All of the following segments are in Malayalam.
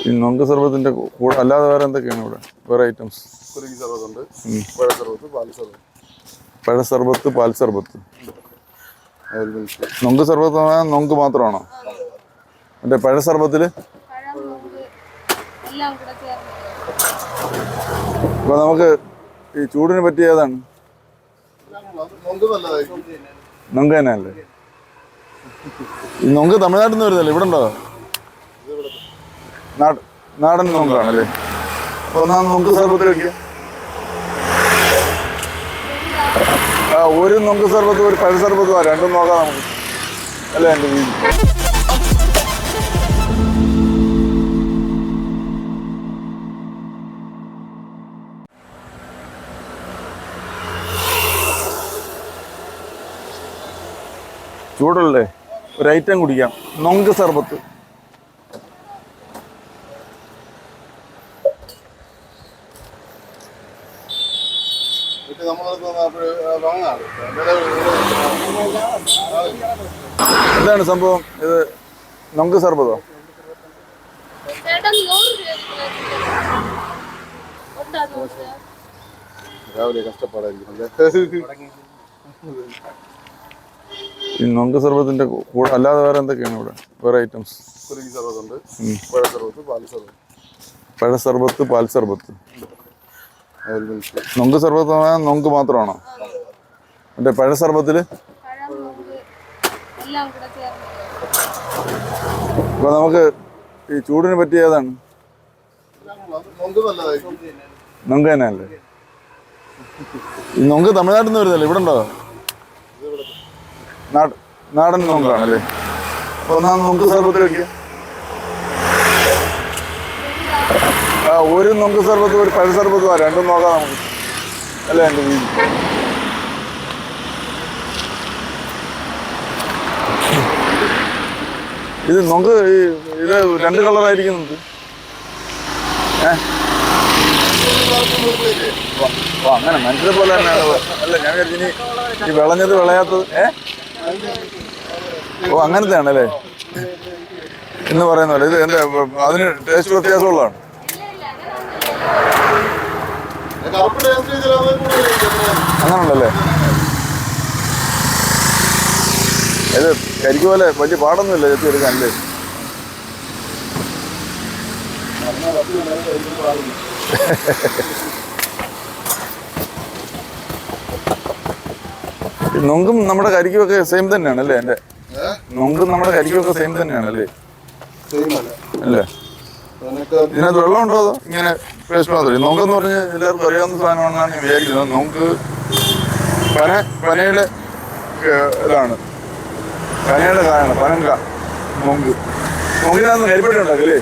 ഈ നൊങ്ക് സർബത്തിന്റെ കൂടെ അല്ലാതെ വേറെ എന്തൊക്കെയാണ് ഇവിടെ വേറെ ഐറ്റംസ്? കുലുക്കി സർബത്തുണ്ട്, പഴ സർബത്ത്, പാൽ സർബത്ത്. പഴ സർബത്ത്, പാൽ സർബത്ത്. നൊങ്ക് സർബത്ത് നൊങ്ക് മാത്രമാണോ? മറ്റേ പഴ സർബത്തില് അപ്പൊ നമുക്ക് ഈ ചൂടിന് പറ്റിയ ഏതാണ്? നൊങ്ക് തന്നെ അല്ലേ? ഈ നൊങ്ക് തമിഴ്നാട്ടിൽ നിന്ന് വരുന്നല്ലേ? ഇവിടെ ഉണ്ടോ? നാടൻ നൊങ്കാണല്ലേ? അപ്പൊ ഒന്നാം നൊങ്ക് സർബത്ത് കഴിക്കാം. ഒരു നൊങ്ക് സർബത്ത് ഒരു പഴ സർബത്ത് രണ്ടും നോക്കാം നമുക്ക് അല്ലേ? എൻ്റെ വീട് ചൂടല്ലേ? ഒരു ഐറ്റം കുടിക്കാം, നൊങ്ക് സർബത്ത്. എന്താണ് സംഭവം? ഇത് നൊങ്ക് സർബത്തോ? രാവിലെ കഷ്ടപ്പാടായിരിക്കും. ഈ നൊങ്ക് സർബത്തിന്റെ കൂടെ അല്ലാതെ വേറെ എന്തൊക്കെയാണ് ഇവിടെ വേറെ ഐറ്റംസ്? കുലുക്കി സർബത്തുണ്ട്, പഴ സർബത്ത്, പാൽ സർബത്ത്. പഴ സർബത്ത്, പാൽ സർബത്ത്. നൊങ്ക് സർബത്ത് നൊങ്ക് മാത്രമാണോ? മറ്റേ പഴ സർബത്തില് അപ്പൊ നമുക്ക് ഈ ചൂടിന് പറ്റിയ ഏതാണ്? നൊങ്ക് തന്നെ അല്ലേ? ഈ നൊങ്ക് തമിഴ്നാട്ടിൽ നിന്ന് വരുന്നല്ലേ? ഇവിടെ ഉണ്ടോ? നാടൻ നൊങ്കാണല്ലേ? അപ്പൊ ഒന്നാം നൊങ്ക് സർബത്ത് കഴിക്കാം. ഒരു നൊങ്ക് സർബത്ത് ഒരു പഴ സർബത്ത് രണ്ടും നോക്കാം നമുക്ക് അല്ലേ? എൻ്റെ വീട് ഇത് നൊങ്ക് ഇത് രണ്ട് കളറായിരിക്കുന്നുണ്ട്. അങ്ങനെ മനുഷ്യരെ പോലെ തന്നെയാണ് അല്ല? ഞാൻ വിചാരിച്ചിനി ഈ വിളഞ്ഞത് വിളയാത്തത് അങ്ങനത്തെ ആണല്ലേ എന്ന് പറയുന്ന പോലെ. ഇത് എന്താ അതിന് ടേസ്റ്റ് വ്യത്യാസമുള്ളതാണ്? അങ്ങനുണ്ടല്ലേ? ഇത് കരിക്ക് പോലെ വലിയ പാടൊന്നുമില്ല ചെത്തി എടുക്കാൻ അല്ലേ? നൊങ്കും നമ്മുടെ കരിക്കുമൊക്കെ സെയിം തന്നെയാണ് അല്ലേ? എൻ്റെ നൊങ്കും നമ്മുടെ കരിക്കുമൊക്കെ സെയിം തന്നെയാണല്ലേ? അല്ലേ? ഇതിനകത്ത് വെള്ളമുണ്ടോ അതോ ഇങ്ങനെ പേസ്റ്റ് മാത്രമേ? നൊങ്കെന്ന് പറഞ്ഞാൽ എല്ലാവർക്കും അറിയാവുന്ന സാധനമാണെന്നാണ് ഞാൻ വിചാരിക്കുന്നത്. നൊങ്ക് പനയുടെ ഇതാണ്, പനയുടെ കായാണ് പനങ്ക. നൊങ്ക് നൊങ്കിനകത്ത് കരിപ്പട്ടി ഉണ്ടാക്കില്ലേ?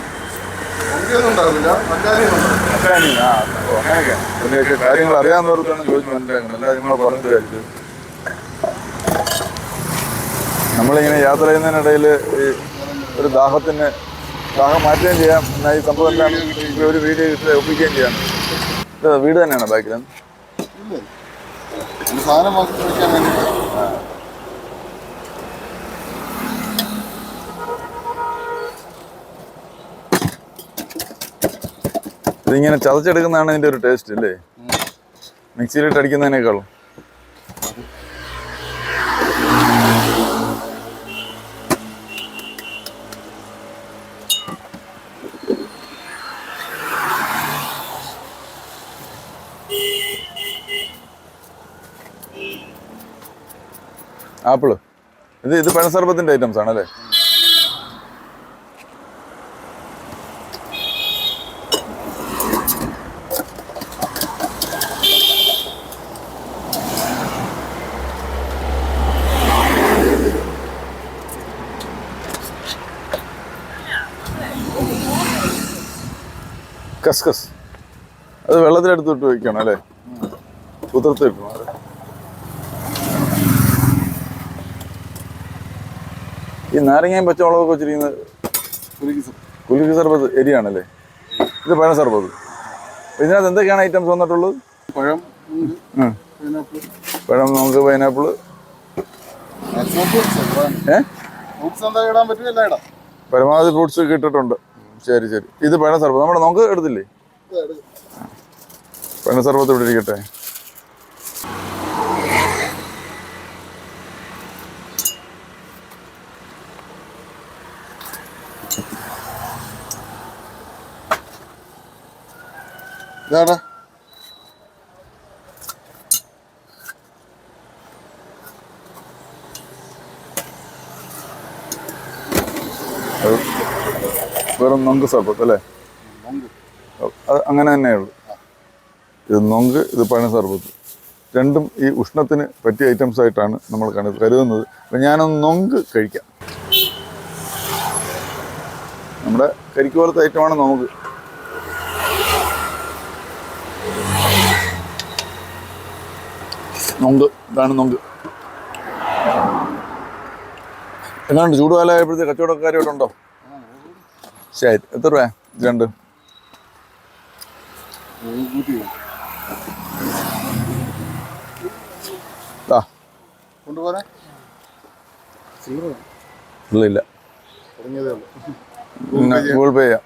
അങ്ങനെയൊക്കെ അതിൻ്റെയൊക്കെ കാര്യങ്ങൾ അറിയാവുന്നവർക്കാണ് ചോദിച്ച് മനസ്സിലാക്കുന്നത്. എല്ലാ നിങ്ങളെ പറഞ്ഞു വിചാരിച്ചത്. നമ്മളിങ്ങനെ യാത്ര ചെയ്യുന്നതിനിടയിൽ ഈ ഒരു ദാഹം മാറ്റുകയും ചെയ്യാം. എന്നാൽ ഈ സംഭവം എന്താണ് ഒരു വീഡിയോ ഒപ്പിക്കുകയും ചെയ്യാം. വീട് തന്നെയാണ് ബാക്കിലാണ്? ഇതിങ്ങനെ ചതച്ചെടുക്കുന്നതാണ് ഇതിൻ്റെ ഒരു ടേസ്റ്റ് അല്ലേ? മിക്സിയിലിട്ട് അടിക്കുന്നതിനേക്കാളും. ആപ്പിള് ഇത് പഴ സർബത്തിന്റെ ഐറ്റംസ് ആണല്ലേ? കസ്കസ് അത് വെള്ളത്തിലെടുത്തിട്ട് വയ്ക്കണം അല്ലേ? കുതിർത്തിട്ടു. ഈ നാരങ്ങയും പച്ചമുളകൊക്കെ വെച്ചിരിക്കുന്നത് കുലുക്കി സർബത്ത് എരിയാണല്ലേ? ഇത് പഴ സർബത്ത്. ഇതിനകത്ത് എന്തൊക്കെയാണ് ഐറ്റംസ് വന്നിട്ടുള്ളത്? പഴം, നമുക്ക് പൈനാപ്പിള്, പരമാവധി ഫ്രൂട്ട്സ് ഒക്കെ ഇട്ടിട്ടുണ്ട്. ശരി ശരി. ഇത് പഴ സർബത്ത് നമ്മുടെ നമുക്ക് എടുത്തില്ലേ? പഴ സർബത്ത് ഇവിടെ ഇരിക്കട്ടെ. ഇതാടാ വെറും നൊങ്ക് സർബത്ത് അല്ലേ? അത് അങ്ങനെ തന്നെയുള്ളൂ. ഇത് നൊങ്ക്, ഇത് പഴ സർബത്ത്, രണ്ടും ഈ ഉഷ്ണത്തിന് പറ്റിയ ഐറ്റംസ് ആയിട്ടാണ് നമ്മൾ കരുതുന്നത്. അപ്പം ഞാനൊന്ന് നൊങ്ക് കഴിക്കാം. നമ്മുടെ കരിക്ക് പോലത്തെ ഐറ്റമാണ് നൊങ്ക്. നൊങ്ക്, ഇതാണ് നൊങ്ക്. എങ്ങാണ്ട് ചൂടുകാലമായപ്പോഴത്തെ കച്ചവടക്കാരോട്ട് ഉണ്ടോ? ശരി. എത്ര രൂപ രണ്ട്? കൊണ്ടുപോരാ ഇല്ല, തുടങ്ങിയതേ ഉള്ളൂ. പിന്നെ ഗൂഗിൾ പേ ചെയ്യാം.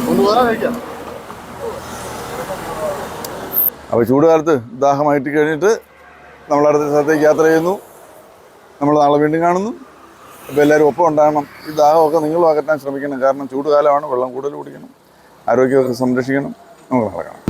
കൊണ്ടുപോരാ കഴിക്കാം. അപ്പോൾ ചൂടുകാലത്ത് ദാഹമായിട്ട് കഴിഞ്ഞിട്ട് നമ്മൾ അടുത്ത സ്ഥലത്തേക്ക് യാത്ര ചെയ്യുന്നു. നമ്മൾ നാളെ വീണ്ടും കാണുന്നു. അപ്പോൾ എല്ലാവരും ഒപ്പം ഉണ്ടാകണം. ഈ ദാഹമൊക്കെ നിങ്ങളും അകറ്റാൻ ശ്രമിക്കണം. കാരണം ചൂടുകാലമാണ്. വെള്ളം കൂടുതൽ കുടിക്കണം, ആരോഗ്യമൊക്കെ സംരക്ഷിക്കണം. നമുക്ക് നടക്കണം.